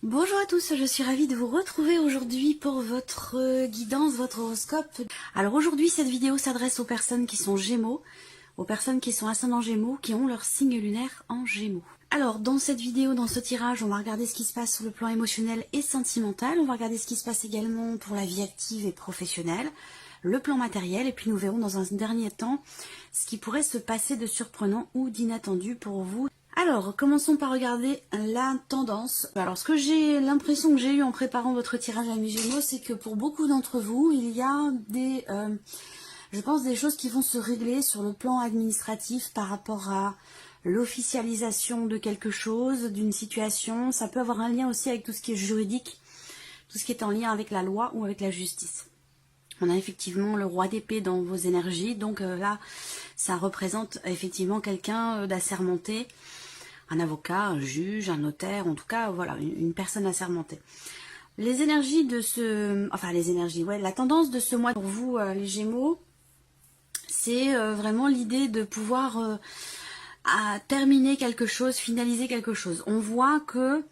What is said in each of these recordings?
Bonjour à tous, je suis ravie de vous retrouver aujourd'hui pour votre guidance, votre horoscope. Alors aujourd'hui, cette vidéo s'adresse aux personnes qui sont Gémeaux, aux personnes qui sont ascendant Gémeaux, qui ont leur signe lunaire en Gémeaux. Alors dans cette vidéo, dans ce tirage, on va regarder ce qui se passe sur le plan émotionnel et sentimental. On va regarder ce qui se passe également pour la vie active et professionnelle, le plan matériel, et puis nous verrons dans un dernier temps ce qui pourrait se passer de surprenant ou d'inattendu pour vous. Alors, commençons par regarder la tendance. Alors, ce que j'ai l'impression que j'ai eu en préparant votre tirage à mes Gémeaux, c'est que pour beaucoup d'entre vous, il y a des, je pense, des choses qui vont se régler sur le plan administratif par rapport à l'officialisation de quelque chose, d'une situation. Ça peut avoir un lien aussi avec tout ce qui est juridique, tout ce qui est en lien avec la loi ou avec la justice. On a effectivement le roi d'épée dans vos énergies, donc là, ça représente effectivement quelqu'un d'assermenté, un avocat, un juge, un notaire, en tout cas, voilà, une personne assermentée. Les énergies de ce... Enfin, les énergies, ouais, la tendance de ce mois pour vous, les Gémeaux, c'est vraiment l'idée de pouvoir terminer quelque chose, finaliser quelque chose. On voit que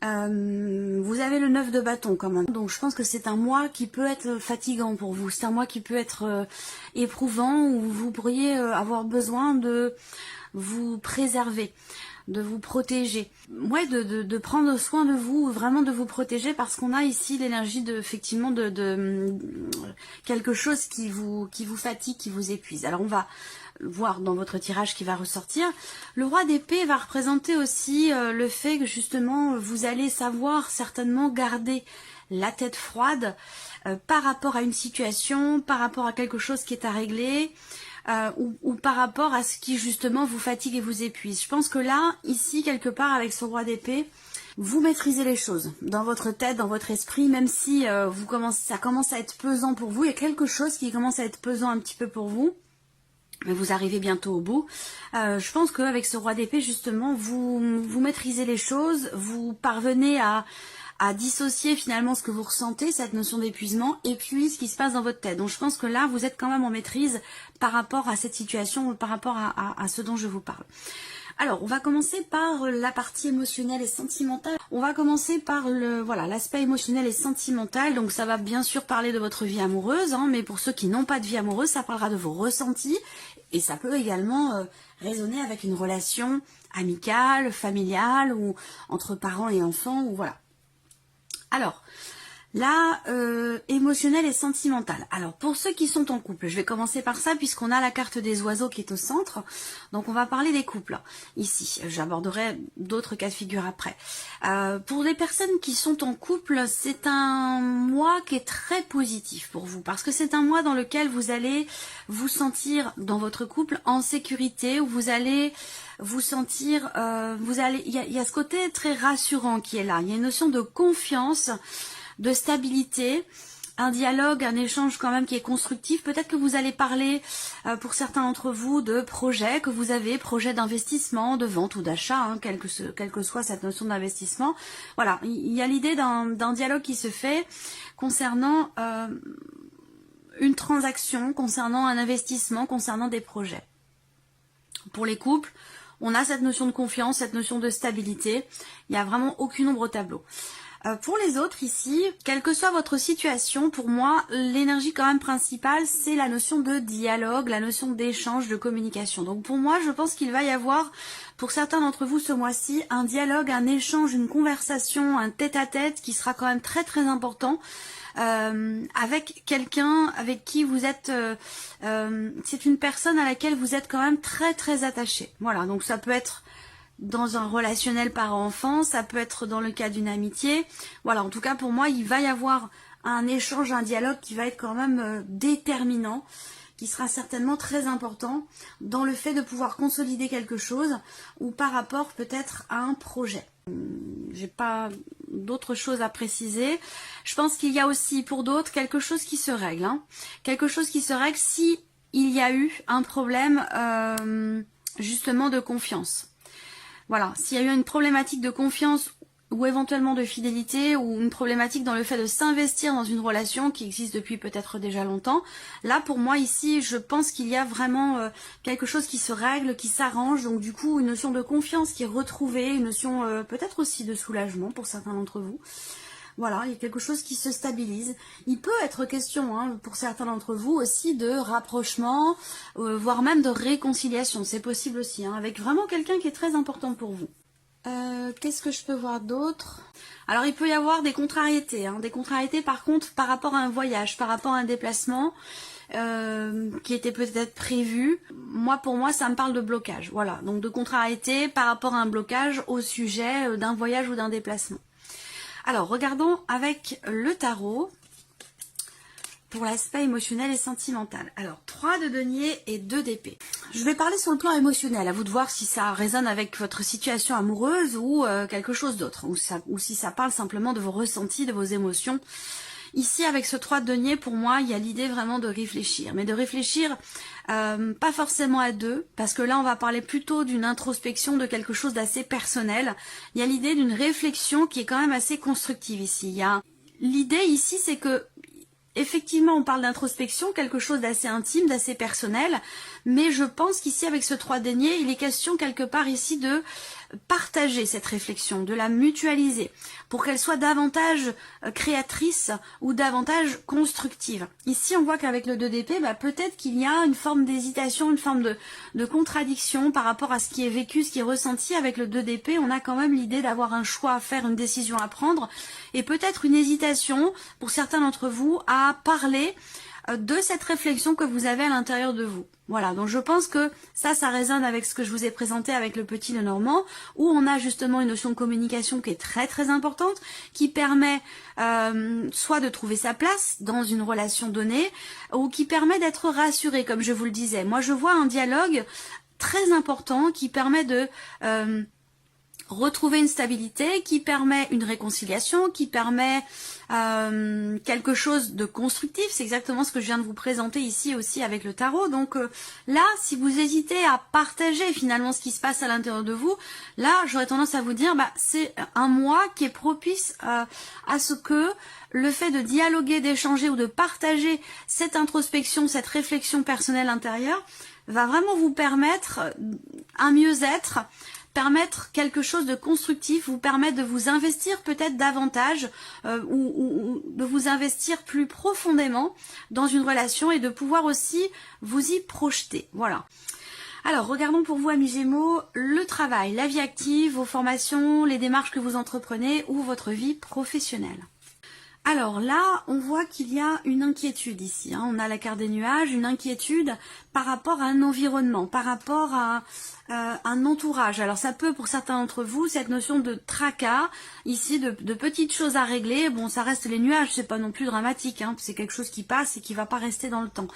vous avez le 9 de bâton quand même. Donc je pense que c'est un mois qui peut être fatigant pour vous. C'est un mois qui peut être éprouvant, où vous pourriez avoir besoin de vous préserver, de vous protéger. Ouais, de prendre soin de vous, vraiment de vous protéger, parce qu'on a ici l'énergie de, effectivement, de quelque chose qui vous fatigue, qui vous épuise. Alors on va voir dans votre tirage qui va ressortir. Le roi d'épée va représenter aussi le fait que justement vous allez savoir certainement garder la tête froide par rapport à une situation, par rapport à quelque chose qui est à régler, ou par rapport à ce qui justement vous fatigue et vous épuise. Je pense que là, ici, quelque part, avec ce roi d'épée, vous maîtrisez les choses dans votre tête, dans votre esprit, même si ça commence à être pesant pour vous. Il y a quelque chose qui commence à être pesant un petit peu pour vous. Mais vous arrivez bientôt au bout. Je pense qu'avec ce roi d'épée, justement, vous maîtrisez les choses, vous parvenez à dissocier finalement ce que vous ressentez, cette notion d'épuisement, et puis ce qui se passe dans votre tête. Donc je pense que là, vous êtes quand même en maîtrise par rapport à cette situation, par rapport à ce dont je vous parle. Alors, on va commencer par la partie émotionnelle et sentimentale. On va commencer par l'aspect émotionnel et sentimental. Donc, ça va bien sûr parler de votre vie amoureuse, hein, mais pour ceux qui n'ont pas de vie amoureuse, ça parlera de vos ressentis. Et ça peut également résonner avec une relation amicale, familiale, ou entre parents et enfants, ou voilà. Alors, là, émotionnel et sentimental. Alors, pour ceux qui sont en couple, je vais commencer par ça, puisqu'on a la carte des oiseaux qui est au centre. Donc, on va parler des couples, ici. J'aborderai d'autres cas de figure après. Pour les personnes qui sont en couple, c'est un mois qui est très positif pour vous, parce que c'est un mois dans lequel vous allez vous sentir, dans votre couple, en sécurité, où vous allez vous sentir... il y a ce côté très rassurant qui est là. Il y a une notion de confiance, de stabilité, un dialogue, un échange quand même qui est constructif. Peut-être que vous allez parler, pour certains d'entre vous, de projets que vous avez, projets d'investissement, de vente ou d'achat, hein, quelle que soit cette notion d'investissement. Voilà, il y a l'idée d'un dialogue qui se fait concernant une transaction, concernant un investissement, concernant des projets. Pour les couples, on a cette notion de confiance, cette notion de stabilité. Il n'y a vraiment aucune ombre au tableau. Pour les autres ici, quelle que soit votre situation, pour moi, l'énergie quand même principale, c'est la notion de dialogue, la notion d'échange, de communication. Donc pour moi, je pense qu'il va y avoir, pour certains d'entre vous ce mois-ci, un dialogue, un échange, une conversation, un tête-à-tête qui sera quand même très très important. Avec quelqu'un avec qui vous êtes, c'est une personne à laquelle vous êtes quand même très très attaché. Voilà, donc ça peut être dans un relationnel parent-enfant, ça peut être dans le cas d'une amitié. Voilà, en tout cas pour moi, il va y avoir un échange, un dialogue qui va être quand même déterminant, qui sera certainement très important dans le fait de pouvoir consolider quelque chose ou par rapport peut-être à un projet. J'ai pas d'autres choses à préciser. Je pense qu'il y a aussi pour d'autres quelque chose qui se règle. Hein. Quelque chose qui se règle si il y a eu un problème justement de confiance. Voilà, s'il y a eu une problématique de confiance ou éventuellement de fidélité, ou une problématique dans le fait de s'investir dans une relation qui existe depuis peut-être déjà longtemps. Là, pour moi, ici, je pense qu'il y a vraiment quelque chose qui se règle, qui s'arrange, donc du coup, une notion de confiance qui est retrouvée, une notion peut-être aussi de soulagement pour certains d'entre vous. Voilà, il y a quelque chose qui se stabilise. Il peut être question, hein, pour certains d'entre vous, aussi de rapprochement, voire même de réconciliation. C'est possible aussi, hein, avec vraiment quelqu'un qui est très important pour vous. Qu'est-ce que je peux voir d'autre? Alors il peut y avoir des contrariétés, hein, des contrariétés par contre par rapport à un voyage, par rapport à un déplacement qui était peut-être prévu. Moi, pour moi, ça me parle de blocage. Voilà, donc de contrariété par rapport à un blocage au sujet d'un voyage ou d'un déplacement. Alors regardons avec le tarot pour l'aspect émotionnel et sentimental. Alors 3 de denier et 2 d'épée. Je vais parler sur le plan émotionnel, à vous de voir si ça résonne avec votre situation amoureuse ou quelque chose d'autre, ou si ça parle simplement de vos ressentis, de vos émotions. Ici, avec ce 3 de denier, pour moi, il y a l'idée vraiment de réfléchir, mais de réfléchir pas forcément à deux, parce que là, on va parler plutôt d'une introspection, de quelque chose d'assez personnel. Il y a l'idée d'une réflexion qui est quand même assez constructive ici. L'idée ici, c'est que effectivement, on parle d'introspection, quelque chose d'assez intime, d'assez personnel, mais je pense qu'ici, avec ce 3 denier, il est question quelque part ici de partager cette réflexion, de la mutualiser, pour qu'elle soit davantage créatrice ou davantage constructive. Ici, on voit qu'avec le 2 d'épée, peut-être qu'il y a une forme d'hésitation, une forme de contradiction par rapport à ce qui est vécu, ce qui est ressenti. Avec le 2 d'épée, on a quand même l'idée d'avoir un choix à faire, une décision à prendre, et peut-être une hésitation, pour certains d'entre vous, à parler de cette réflexion que vous avez à l'intérieur de vous. Voilà, donc je pense que ça résonne avec ce que je vous ai présenté avec le petit Lenormand, où on a justement une notion de communication qui est très très importante, qui permet soit de trouver sa place dans une relation donnée, ou qui permet d'être rassuré, comme je vous le disais. Moi je vois un dialogue très important qui permet de retrouver une stabilité, qui permet une réconciliation, qui permet quelque chose de constructif. C'est exactement ce que je viens de vous présenter ici aussi avec le tarot. Donc là, si vous hésitez à partager finalement ce qui se passe à l'intérieur de vous, là, j'aurais tendance à vous dire, c'est un mois qui est propice à ce que le fait de dialoguer, d'échanger ou de partager cette introspection, cette réflexion personnelle intérieure, va vraiment vous permettre un mieux-être, permettre quelque chose de constructif, vous permettre de vous investir peut-être davantage ou de vous investir plus profondément dans une relation et de pouvoir aussi vous y projeter. Voilà. Alors, regardons pour vous, amis Gémeaux, le travail, la vie active, vos formations, les démarches que vous entreprenez ou votre vie professionnelle. Alors là, on voit qu'il y a une inquiétude ici. On a la carte des nuages, une inquiétude par rapport à un environnement, par rapport à un entourage. Alors ça peut, pour certains d'entre vous, cette notion de tracas, ici, de petites choses à régler. Bon, ça reste les nuages, c'est pas non plus dramatique. C'est quelque chose qui passe et qui va pas rester dans le temps.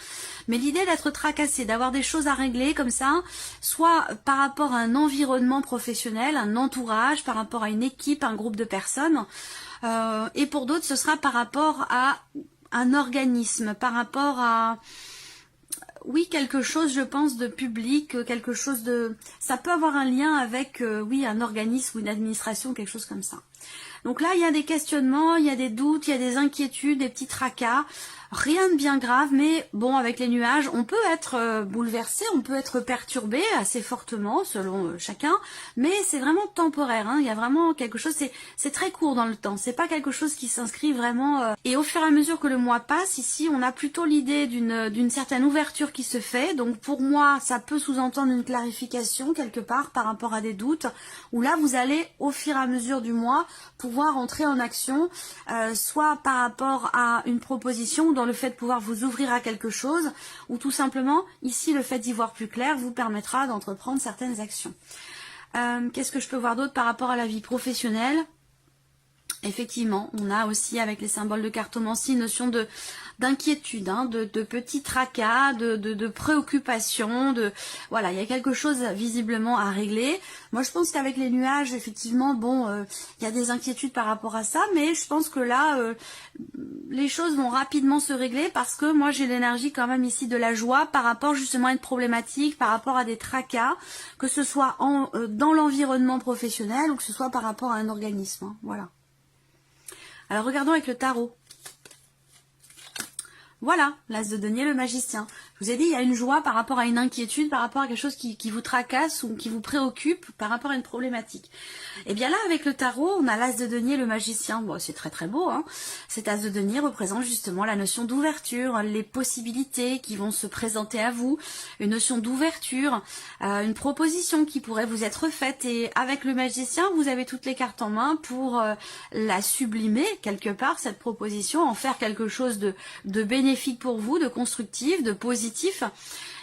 Mais l'idée d'être tracassé, d'avoir des choses à régler comme ça, soit par rapport à un environnement professionnel, un entourage, par rapport à une équipe, un groupe de personnes, et pour d'autres, ce sera par rapport à un organisme, par rapport à, oui, quelque chose, je pense, de public, quelque chose de... Ça peut avoir un lien avec, oui, un organisme ou une administration, quelque chose comme ça. Donc là, il y a des questionnements, il y a des doutes, il y a des inquiétudes, des petits tracas. Rien de bien grave, mais bon, avec les nuages, on peut être bouleversé, on peut être perturbé assez fortement, selon chacun, mais c'est vraiment temporaire. Il y a vraiment quelque chose, c'est très court dans le temps, c'est pas quelque chose qui s'inscrit vraiment... Et au fur et à mesure que le mois passe, ici, on a plutôt l'idée d'une certaine ouverture qui se fait. Donc pour moi, ça peut sous-entendre une clarification quelque part par rapport à des doutes, où là, vous allez, au fur et à mesure du mois, pouvoir entrer en action, soit par rapport à une proposition ou dans le fait de pouvoir vous ouvrir à quelque chose, ou tout simplement, ici, le fait d'y voir plus clair vous permettra d'entreprendre certaines actions. Qu'est-ce que je peux voir d'autre par rapport à la vie professionnelle? Effectivement, on a aussi avec les symboles de cartomancie une notion d'inquiétude, hein, de petits tracas, de préoccupations, voilà, il y a quelque chose visiblement à régler. Moi, je pense qu'avec les nuages, effectivement, bon, il y a des inquiétudes par rapport à ça, mais je pense que là, les choses vont rapidement se régler parce que moi, j'ai l'énergie quand même ici de la joie par rapport justement à une problématique, par rapport à des tracas, que ce soit dans l'environnement professionnel ou que ce soit par rapport à un organisme, hein, voilà. Alors regardons avec le tarot. Voilà, l'as de denier, le magicien. Je vous ai dit, il y a une joie par rapport à une inquiétude, par rapport à quelque chose qui vous tracasse ou qui vous préoccupe, par rapport à une problématique. Et bien là, avec le tarot, on a l'as de denier, le magicien. Bon, c'est très très beau, hein. Cet as de denier représente justement la notion d'ouverture, les possibilités qui vont se présenter à vous, une notion d'ouverture, une proposition qui pourrait vous être faite. Et avec le magicien, vous avez toutes les cartes en main pour la sublimer quelque part, cette proposition, en faire quelque chose de bénéfique pour vous, de constructif, de positif.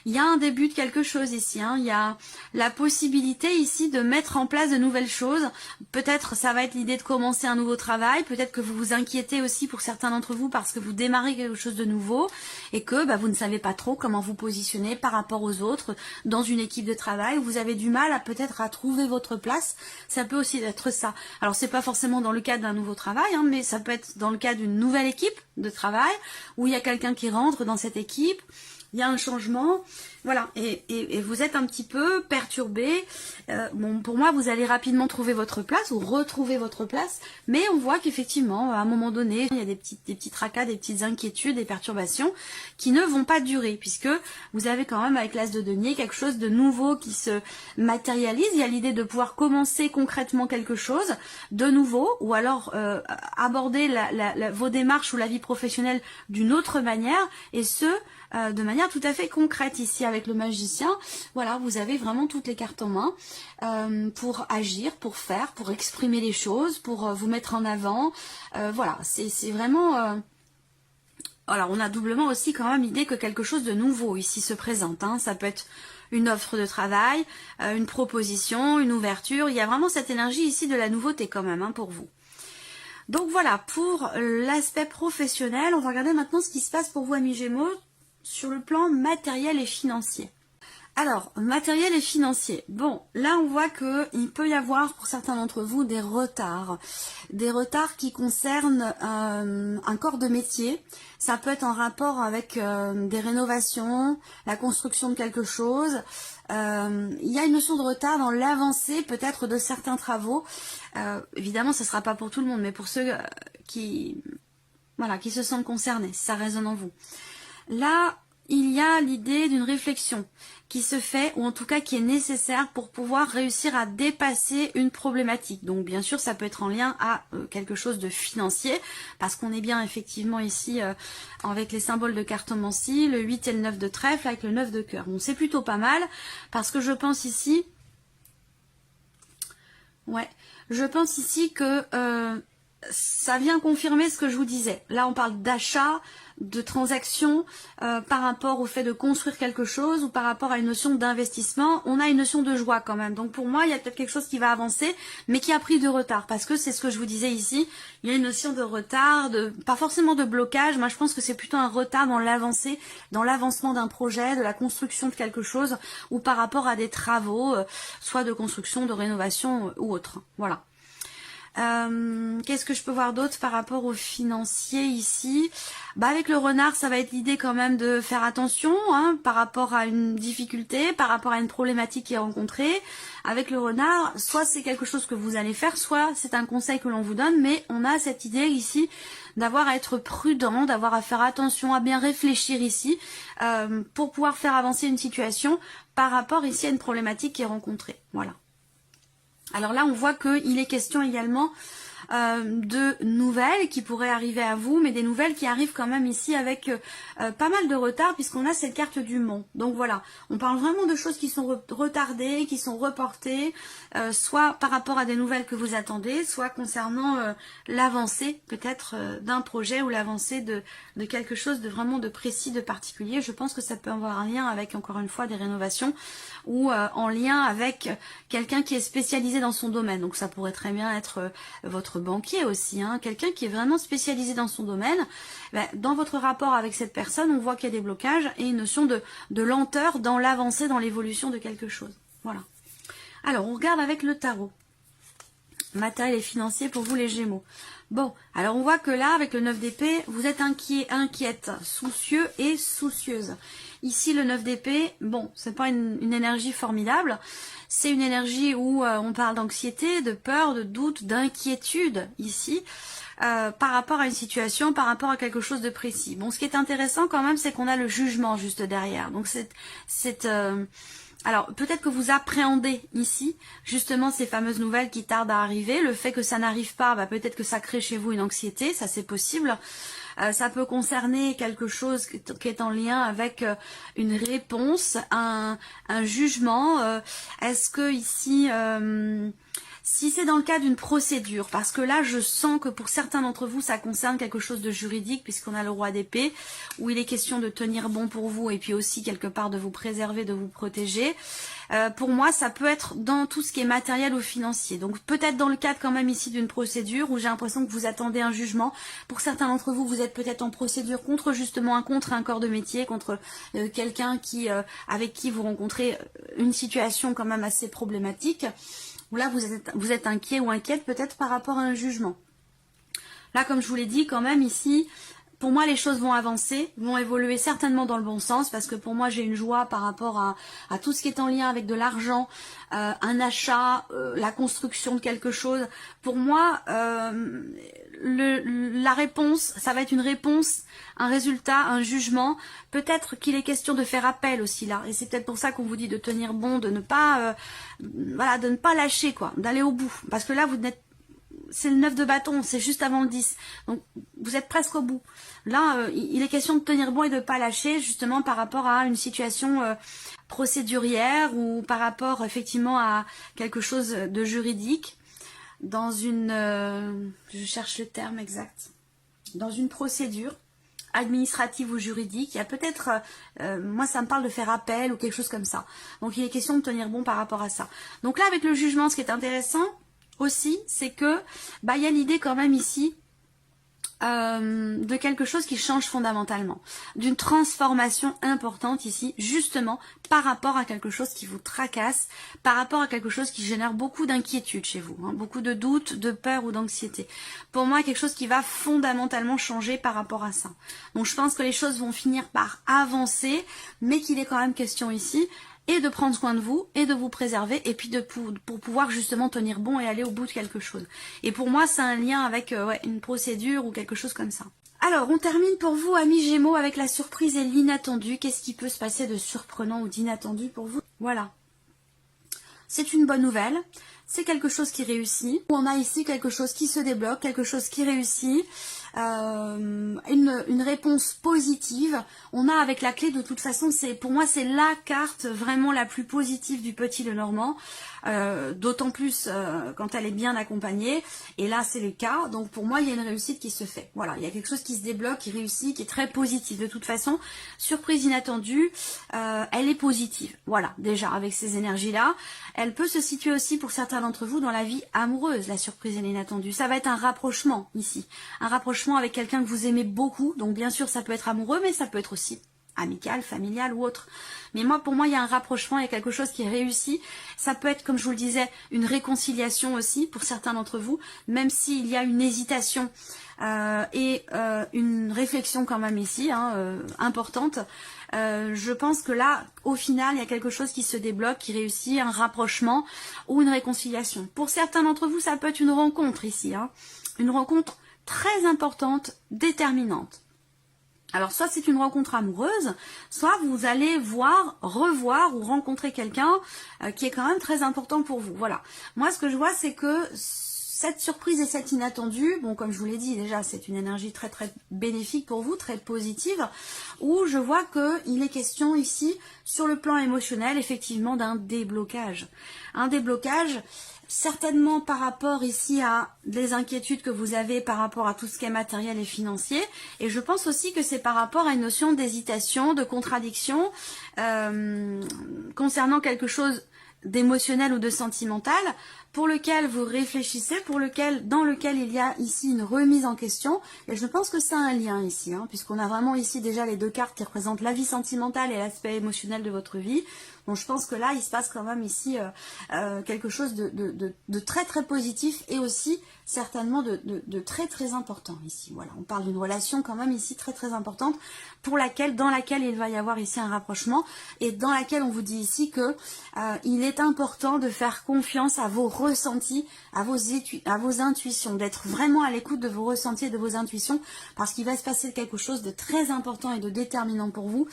Il y a un début de quelque chose ici, hein. Il y a la possibilité ici de mettre en place de nouvelles choses. Peut-être ça va être l'idée de commencer un nouveau travail, peut-être que vous vous inquiétez aussi pour certains d'entre vous parce que vous démarrez quelque chose de nouveau et que vous ne savez pas trop comment vous positionner par rapport aux autres dans une équipe de travail. Vous avez du mal à peut-être à trouver votre place. Ça peut aussi être ça. Alors c'est pas forcément dans le cadre d'un nouveau travail, hein, mais ça peut être dans le cadre d'une nouvelle équipe de travail où il y a quelqu'un qui rentre dans cette équipe. Il y a un changement, voilà, et vous êtes un petit peu perturbé. Bon, pour moi, vous allez rapidement trouver votre place ou retrouver votre place, mais on voit qu'effectivement, à un moment donné, il y a des petits tracas, des petites inquiétudes, des perturbations qui ne vont pas durer, puisque vous avez quand même avec l'as de denier quelque chose de nouveau qui se matérialise. Il y a l'idée de pouvoir commencer concrètement quelque chose de nouveau, ou alors aborder vos démarches ou la vie professionnelle d'une autre manière, et ce, de manière tout à fait concrète ici avec le magicien. Voilà, vous avez vraiment toutes les cartes en main pour agir, pour faire, pour exprimer les choses, pour vous mettre en avant. Voilà, c'est vraiment... Alors on a doublement aussi quand même l'idée que quelque chose de nouveau ici se présente, hein. Ça peut être une offre de travail, une proposition, une ouverture. Il y a vraiment cette énergie ici de la nouveauté quand même, hein, pour vous. Donc voilà, pour l'aspect professionnel, on va regarder maintenant ce qui se passe pour vous, amis Gémeaux, sur le plan matériel et financier. Alors, matériel et financier. Bon, là on voit qu'il peut y avoir pour certains d'entre vous des retards qui concernent un corps de métier. Ça peut être en rapport avec des rénovations, la construction de quelque chose. Il y a une notion de retard dans l'avancée peut-être de certains travaux. Évidemment, ce ne sera pas pour tout le monde, mais pour ceux qui se sentent concernés, si ça résonne en vous. Là, il y a l'idée d'une réflexion qui se fait, ou en tout cas qui est nécessaire pour pouvoir réussir à dépasser une problématique. Donc bien sûr, ça peut être en lien à quelque chose de financier, parce qu'on est bien effectivement ici avec les symboles de cartomancie, le 8 et le 9 de trèfle avec le 9 de cœur. Bon, c'est plutôt pas mal, parce que je pense ici que ça vient confirmer ce que je vous disais. Là, on parle d'achat, de transaction par rapport au fait de construire quelque chose ou par rapport à une notion d'investissement. On a une notion de joie quand même. Donc pour moi, il y a peut-être quelque chose qui va avancer, mais qui a pris de retard. Parce que c'est ce que je vous disais ici, il y a une notion de retard, pas forcément de blocage. Moi, je pense que c'est plutôt un retard dans l'avancée, dans l'avancement d'un projet, de la construction de quelque chose, ou par rapport à des travaux, soit de construction, de rénovation ou autre. Voilà. Qu'est-ce que je peux voir d'autre par rapport aux financiers ici? Avec le renard, ça va être l'idée quand même de faire attention, hein, par rapport à une difficulté, par rapport à une problématique qui est rencontrée. Avec le renard, soit c'est quelque chose que vous allez faire, soit c'est un conseil que l'on vous donne, mais on a cette idée ici d'avoir à être prudent, d'avoir à faire attention, à bien réfléchir ici, pour pouvoir faire avancer une situation par rapport ici à une problématique qui est rencontrée. Voilà. Alors là, on voit qu'il est question également de nouvelles qui pourraient arriver à vous, mais des nouvelles qui arrivent quand même ici avec pas mal de retard, puisqu'on a cette carte du mont. Donc voilà, on parle vraiment de choses qui sont retardées, qui sont reportées, soit par rapport à des nouvelles que vous attendez, soit concernant l'avancée peut-être d'un projet ou l'avancée de quelque chose de vraiment de précis, de particulier. Je pense que ça peut avoir un lien avec, encore une fois, des rénovations ou en lien avec quelqu'un qui est spécialisé dans son domaine. Donc ça pourrait très bien être votre être banquier aussi, hein, quelqu'un qui est vraiment spécialisé dans son domaine. Ben, dans votre rapport avec cette personne, on voit qu'il y a des blocages et une notion de lenteur dans l'avancée, dans l'évolution de quelque chose. Voilà. Alors, on regarde avec le tarot. Matériel et financier pour vous les Gémeaux. Bon, alors on voit que là, avec le 9 d'épée, vous êtes inquiet, inquiète, soucieux et soucieuse. Ici, le 9 d'épée, bon, c'est pas une énergie formidable. C'est une énergie où on parle d'anxiété, de peur, de doute, d'inquiétude, ici, par rapport à une situation, par rapport à quelque chose de précis. Bon, ce qui est intéressant quand même, c'est qu'on a le jugement juste derrière. Donc, alors, peut-être que vous appréhendez ici, justement, ces fameuses nouvelles qui tardent à arriver. Le fait que ça n'arrive pas, bah, peut-être que ça crée chez vous une anxiété, ça c'est possible. Ça peut concerner quelque chose qui est en lien avec une réponse, un jugement. Est-ce que ici... si c'est dans le cas d'une procédure, parce que là je sens que pour certains d'entre vous ça concerne quelque chose de juridique puisqu'on a le roi d'épée où il est question de tenir bon pour vous et puis aussi quelque part de vous préserver, de vous protéger. Pour moi ça peut être dans tout ce qui est matériel ou financier, donc peut-être dans le cadre quand même ici d'une procédure où j'ai l'impression que vous attendez un jugement. Pour certains d'entre vous, vous êtes peut-être en procédure contre justement contre un corps de métier, contre quelqu'un avec qui vous rencontrez une situation quand même assez problématique. Ou là, vous êtes inquiet ou inquiète peut-être par rapport à un jugement. Là, comme je vous l'ai dit, quand même ici, pour moi, les choses vont avancer, vont évoluer certainement dans le bon sens, parce que pour moi, j'ai une joie par rapport à tout ce qui est en lien avec de l'argent, un achat, la construction de quelque chose. Pour moi, la réponse, ça va être une réponse, un résultat, un jugement. Peut-être qu'il est question de faire appel aussi là, et c'est peut-être pour ça qu'on vous dit de tenir bon, de ne pas, voilà, de ne pas lâcher quoi, d'aller au bout, parce que là vous n'êtes, c'est le 9 de bâton, c'est juste avant le 10, donc vous êtes presque au bout. Là, il est question de tenir bon et de ne pas lâcher, justement par rapport à une situation procédurière ou par rapport effectivement à quelque chose de juridique, dans une, je cherche le terme exact, dans une procédure administrative ou juridique. Il y a peut-être, moi ça me parle de faire appel ou quelque chose comme ça. Donc il est question de tenir bon par rapport à ça. Donc là avec le jugement, ce qui est intéressant aussi, c'est que bah, il y a l'idée quand même ici de quelque chose qui change fondamentalement, d'une transformation importante ici, justement par rapport à quelque chose qui vous tracasse, par rapport à quelque chose qui génère beaucoup d'inquiétude chez vous, hein, beaucoup de doutes, de peur ou d'anxiété. Pour moi, quelque chose qui va fondamentalement changer par rapport à ça. Donc je pense que les choses vont finir par avancer, mais qu'il est quand même question ici et de prendre soin de vous, et de vous préserver, et puis pour pouvoir justement tenir bon et aller au bout de quelque chose. Et pour moi, c'est un lien avec ouais, une procédure ou quelque chose comme ça. Alors, on termine pour vous, amis Gémeaux, avec la surprise et l'inattendu. Qu'est-ce qui peut se passer de surprenant ou d'inattendu pour vous? Voilà. C'est une bonne nouvelle. C'est quelque chose qui réussit. On a ici quelque chose qui se débloque, quelque chose qui réussit. Une réponse positive. On a avec la clé, de toute façon, pour moi c'est la carte vraiment la plus positive du Petit Lenormand, d'autant plus quand elle est bien accompagnée, et là c'est le cas. Donc pour moi il y a une réussite qui se fait, voilà, il y a quelque chose qui se débloque, qui réussit, qui est très positif. De toute façon, surprise inattendue, elle est positive, voilà, déjà avec ces énergies là. Elle peut se situer aussi pour certains d'entre vous dans la vie amoureuse, la surprise et l'inattendue. Ça va être un rapprochement ici, un rapprochement avec quelqu'un que vous aimez beaucoup. Donc bien sûr ça peut être amoureux, mais ça peut être aussi amical, familial ou autre. Mais pour moi il y a un rapprochement, il y a quelque chose qui est réussi. Ça peut être, comme je vous le disais, une réconciliation aussi pour certains d'entre vous, même s'il y a une hésitation et une réflexion quand même ici, hein, importante. Je pense que là, au final, il y a quelque chose qui se débloque, qui réussit, un rapprochement ou une réconciliation. Pour certains d'entre vous, ça peut être une rencontre ici, hein, une rencontre très importante, déterminante. Alors soit c'est une rencontre amoureuse, soit vous allez revoir ou rencontrer quelqu'un qui est quand même très important pour vous. Voilà. Moi ce que je vois c'est que cette surprise et cette inattendue, bon comme je vous l'ai dit déjà c'est une énergie très très bénéfique pour vous, très positive, où je vois qu'il est question ici sur le plan émotionnel effectivement d'un déblocage. Un déblocage certainement par rapport ici à des inquiétudes que vous avez par rapport à tout ce qui est matériel et financier, et je pense aussi que c'est par rapport à une notion d'hésitation, de contradiction concernant quelque chose d'émotionnel ou de sentimental. pour lequel vous réfléchissez, dans lequel il y a ici une remise en question. Et je pense que c'est un lien ici, hein, puisqu'on a vraiment ici déjà les deux cartes qui représentent la vie sentimentale et l'aspect émotionnel de votre vie. Donc je pense que là, il se passe quand même ici quelque chose de très très positif et aussi certainement de très très important ici. Voilà, on parle d'une relation quand même ici très très importante dans laquelle il va y avoir ici un rapprochement et dans laquelle on vous dit ici que il est important de faire confiance à vos ressentis, à vos intuitions, d'être vraiment à l'écoute de vos ressentis et de vos intuitions parce qu'il va se passer quelque chose de très important et de déterminant pour vous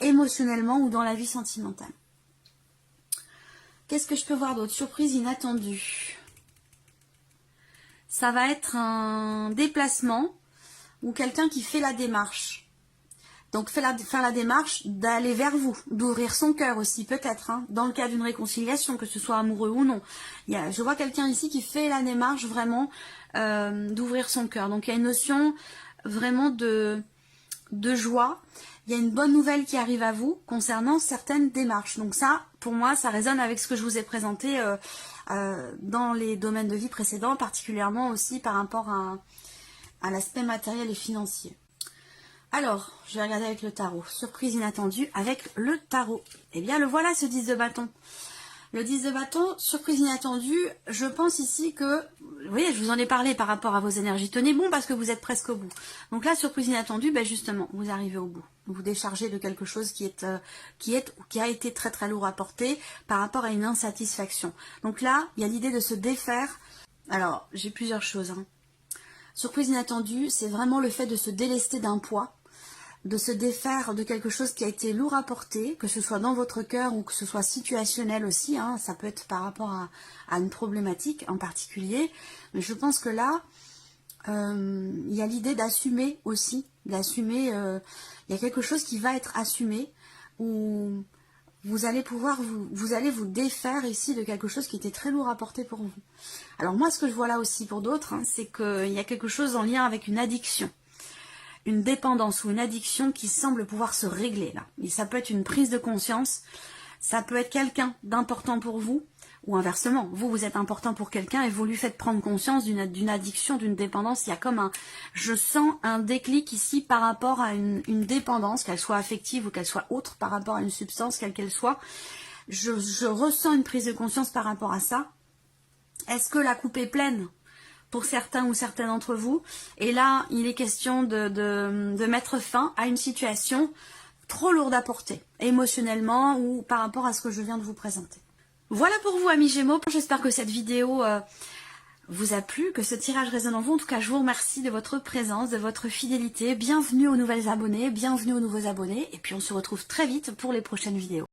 émotionnellement ou dans la vie sentimentale. Qu'est-ce que je peux voir d'autre? Surprise inattendue. Ça va être un déplacement ou quelqu'un qui fait la démarche. Donc faire la démarche d'aller vers vous, d'ouvrir son cœur aussi peut-être, hein, dans le cas d'une réconciliation, que ce soit amoureux ou non. Je vois quelqu'un ici qui fait la démarche vraiment d'ouvrir son cœur. Donc il y a une notion vraiment de joie. Il y a une bonne nouvelle qui arrive à vous concernant certaines démarches. Donc ça, pour moi, ça résonne avec ce que je vous ai présenté dans les domaines de vie précédents, particulièrement aussi par rapport à l'aspect matériel et financier. Alors, je vais regarder avec le tarot. Surprise inattendue avec le tarot. Eh bien, le voilà, ce 10 de bâton. Le 10 de bâton, surprise inattendue, je pense ici que, vous voyez, je vous en ai parlé par rapport à vos énergies. Tenez bon parce que vous êtes presque au bout. Donc là, surprise inattendue, ben justement, vous arrivez au bout. Vous déchargez de quelque chose qui a été très très lourd à porter par rapport à une insatisfaction. Donc là, il y a l'idée de se défaire. Alors, j'ai plusieurs choses. Hein. Surprise inattendue, c'est vraiment le fait de se délester d'un poids, de se défaire de quelque chose qui a été lourd à porter, que ce soit dans votre cœur ou que ce soit situationnel aussi, hein, ça peut être par rapport à une problématique en particulier, mais je pense que là, il y a l'idée d'assumer aussi, il y a quelque chose qui va être assumé, où vous allez pouvoir, vous allez vous défaire ici de quelque chose qui était très lourd à porter pour vous. Alors moi, ce que je vois là aussi pour d'autres, hein, c'est qu'il y a quelque chose en lien avec une addiction. Une dépendance ou une addiction qui semble pouvoir se régler là. Et ça peut être une prise de conscience, ça peut être quelqu'un d'important pour vous, ou inversement, vous êtes important pour quelqu'un et vous lui faites prendre conscience d'une addiction, d'une dépendance. Il y a comme je sens un déclic ici par rapport à une dépendance, qu'elle soit affective ou qu'elle soit autre, par rapport à une substance, quelle qu'elle soit. Je ressens une prise de conscience par rapport à ça. Est-ce que la coupe est pleine ? Pour certains ou certaines d'entre vous. Et là, il est question de mettre fin à une situation trop lourde à porter, émotionnellement ou par rapport à ce que je viens de vous présenter. Voilà pour vous, amis Gémeaux. J'espère que cette vidéo vous a plu, que ce tirage résonne en vous. En tout cas, je vous remercie de votre présence, de votre fidélité. Bienvenue aux nouvelles abonnés, bienvenue aux nouveaux abonnés. Et puis, on se retrouve très vite pour les prochaines vidéos.